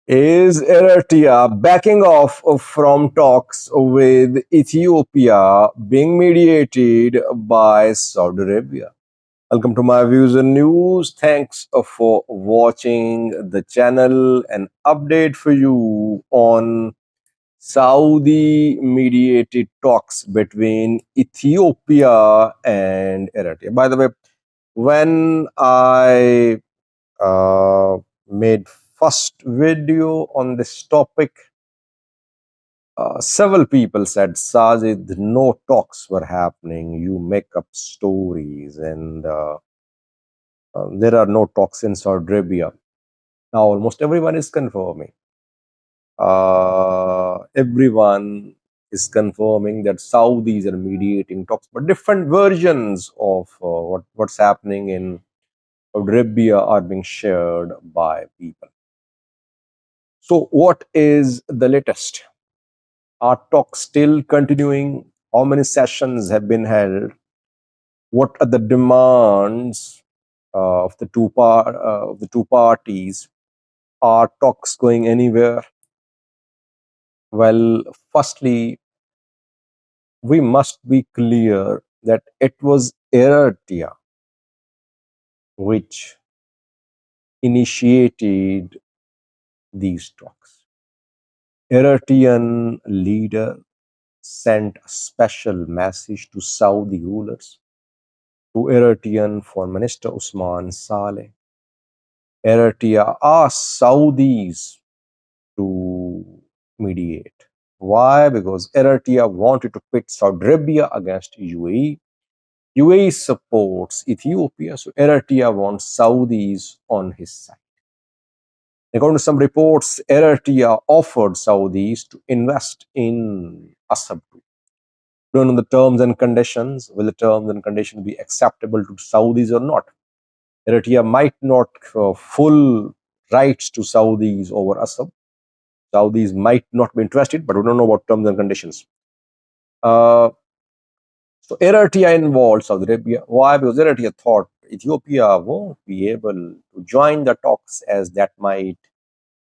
Is Eritrea backing off from talks with Ethiopia being mediated by Saudi Arabia? Welcome to my views and news. Thanks for watching the channel. An update for you on Saudi mediated talks between Ethiopia and Eritrea. By the way, when I made first video on this topic, several people said, Sajid, no talks were happening. You make up stories, and there are no talks in Saudi Arabia. Now, almost everyone is confirming. Everyone is confirming that Saudis are mediating talks, but different versions of what's happening in Saudi Arabia are being shared by people. So, what is the latest? Are talks still continuing? How many sessions have been held? What are the demands of the two parties? Are talks going anywhere? Well, firstly, we must be clear that it was Eritrea which initiated these talks. Eritrean leader sent a special message to Saudi rulers, to Eritrean Foreign Minister Usman Saleh. Eritrea asked Saudis to mediate. Why? Because Eritrea wanted to pit Saudi Arabia against UAE. UAE supports Ethiopia, so Eritrea wants Saudis on his side. According to some reports, Eritrea offered Saudis to invest in Asab too. Don't know the terms and conditions. Will the terms and conditions be acceptable to Saudis or not? Eritrea might not full rights to Saudis over Asab. Saudis might not be interested, but we don't know about terms and conditions. So Eritrea involved Saudi Arabia. Why? Because Eritrea thought Ethiopia won't be able to join the talks, as that might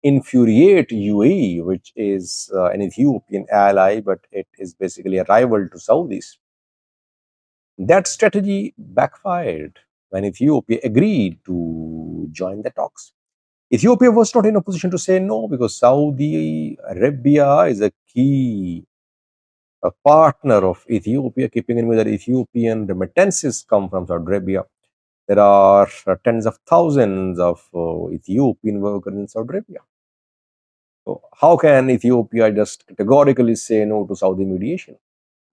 infuriate UAE, which is an Ethiopian ally, but it is basically a rival to Saudis. That strategy backfired when Ethiopia agreed to join the talks. Ethiopia was not in a position to say no, because Saudi Arabia is a key partner of Ethiopia, keeping in mind that Ethiopian remittances come from Saudi Arabia. There are tens of thousands of Ethiopian workers in Saudi Arabia. So how can Ethiopia just categorically say no to Saudi mediation?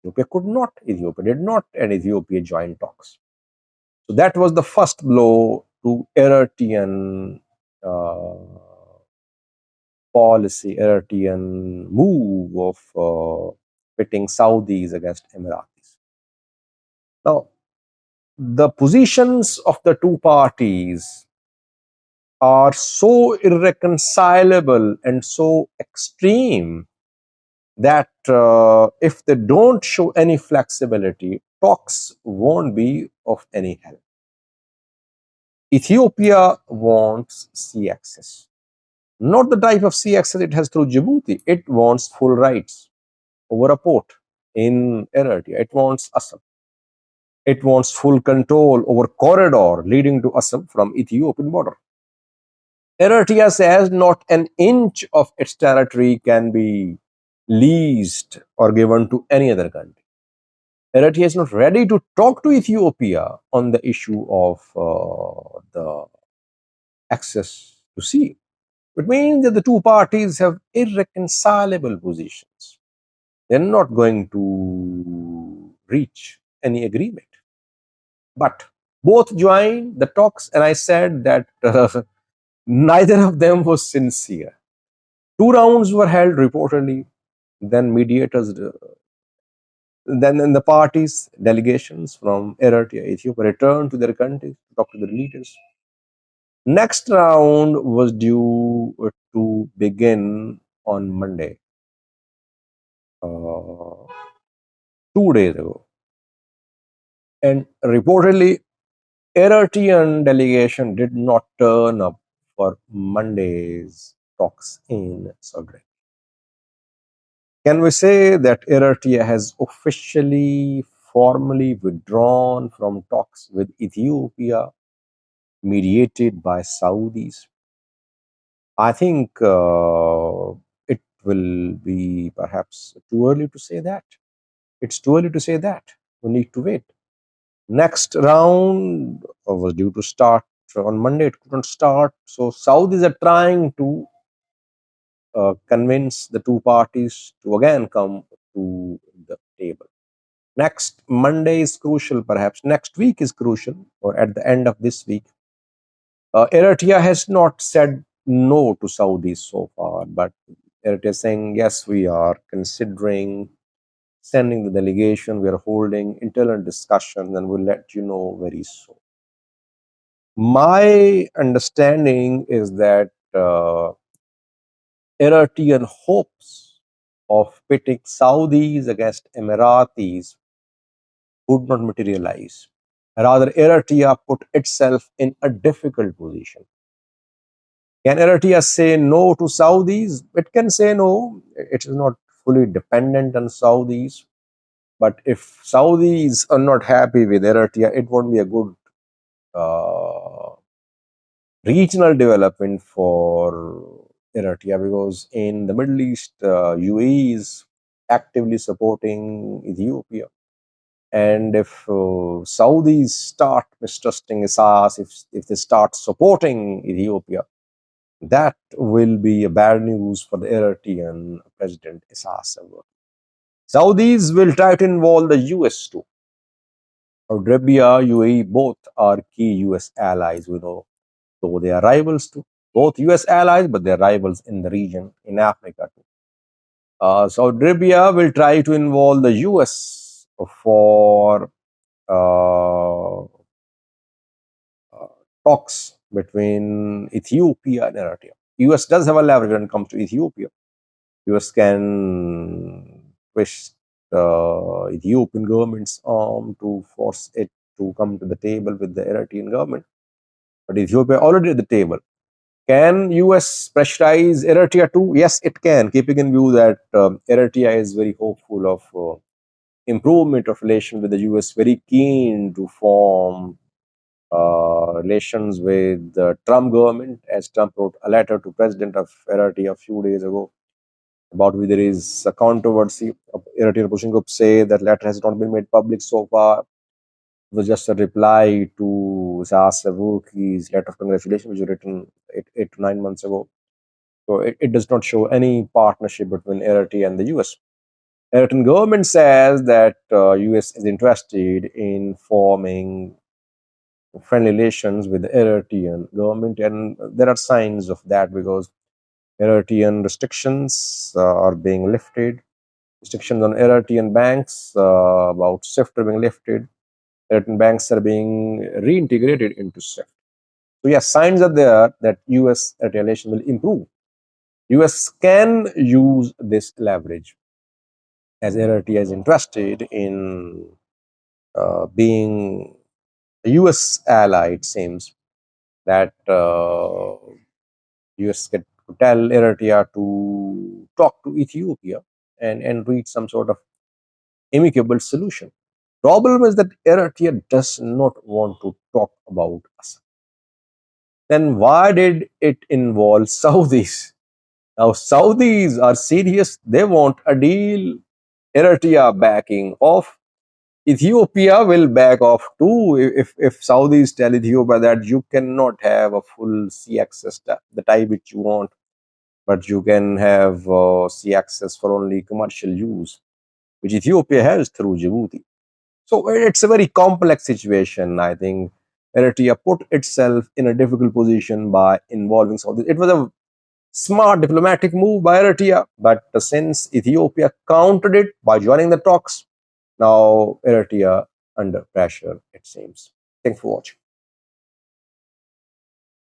Ethiopia could not. Ethiopia did not, and Ethiopia joined talks. So that was the first blow to Eritrean policy, Eritrean move of pitting Saudis against Emiratis. Now, the positions of the two parties are so irreconcilable and so extreme that if they don't show any flexibility, talks won't be of any help. Ethiopia wants sea access. Not the type of sea access it has through Djibouti. It wants full rights over a port in Eritrea. It wants Assam. It wants full control over corridor leading to Assam from Ethiopian border. Eritrea says not an inch of its territory can be leased or given to any other country. Eritrea is not ready to talk to Ethiopia on the issue of the access to sea. It means that the two parties have irreconcilable positions. They're not going to reach any agreement. But both joined the talks, and I said that neither of them was sincere. Two rounds were held reportedly. Then mediators, then the parties, delegations from Eritrea, Ethiopia returned to their countries to talk to their leaders. Next round was due to begin on Monday, 2 days ago. And reportedly, Eritrean delegation did not turn up for Monday's talks in Saudi Arabia. Can we say that Eritrea has officially, formally withdrawn from talks with Ethiopia mediated by Saudis? I think it will be perhaps too early to say that. It's too early to say that. We need to wait. Next round was due to start on Monday. It couldn't start. So Saudis are trying to convince the two parties to again come to the table. Next Monday is crucial, perhaps. Next week is crucial, or at the end of this week. Eritrea has not said no to Saudis so far, but Eritrea is saying, yes, we are considering sending the delegation. We are holding internal discussions and we'll let you know very soon. My understanding is that Eritrean hopes of pitting Saudis against Emiratis would not materialize. Rather, Eritrea put itself in a difficult position. Can Eritrea say no to Saudis? It can say no. It is not fully dependent on Saudis. But if Saudis are not happy with Eritrea, it won't be a good regional development for Eritrea, because in the Middle East, UAE is actively supporting Ethiopia. And if Saudis start mistrusting ISAS, if they start supporting Ethiopia, that will be a bad news for the Eritrean President ISAS. Saudis will try to involve the US too. Saudi Arabia, UAE, both are key US allies, so they are rivals too. Both US allies, but they're rivals in the region, in Africa too. Saudi Arabia will try to involve the US for uh, talks between Ethiopia and Eritrea. US does have a leverage when it comes to Ethiopia. US can push the Ethiopian government's arm to force it to come to the table with the Eritrean government. But Ethiopia already at the table. Can US pressurize Eritrea too? Yes, it can, keeping in view that Eritrea is very hopeful of improvement of relations with the US, very keen to form relations with the Trump government, as Trump wrote a letter to President of Eritrea a few days ago about whether there is a controversy. Eritrean pushing group say that letter has not been made public so far. It was just a reply to Saas Savuki's letter of congratulations, which was written 8 to 9 months ago. So it does not show any partnership between Eritrea and the US. Eritrean government says that US is interested in forming friendly relations with the Eritrean government, and there are signs of that because Eritrean restrictions are being lifted. Restrictions on Eritrean banks about SWIFT are being lifted. Eritrean banks are being reintegrated into SWIFT. So yes, signs are there that US relation will improve. US can use this leverage, as Eritrea is interested in being a US ally. It seems that US can tell Eritrea to talk to Ethiopia and reach some sort of amicable solution. Problem is that Eritrea does not want to talk about us. Then why did it involve Saudis? Now Saudis are serious. They want a deal. Eritrea backing off. Ethiopia will back off too if Saudis tell Ethiopia that you cannot have a full sea access, the type which you want, but you can have sea access for only commercial use, which Ethiopia has through Djibouti. So it's a very complex situation. I think Eritrea put itself in a difficult position by involving Saudi. It was a smart diplomatic move by Eritrea, but since Ethiopia countered it by joining the talks, now Eritrea under pressure, it seems. Thanks for watching.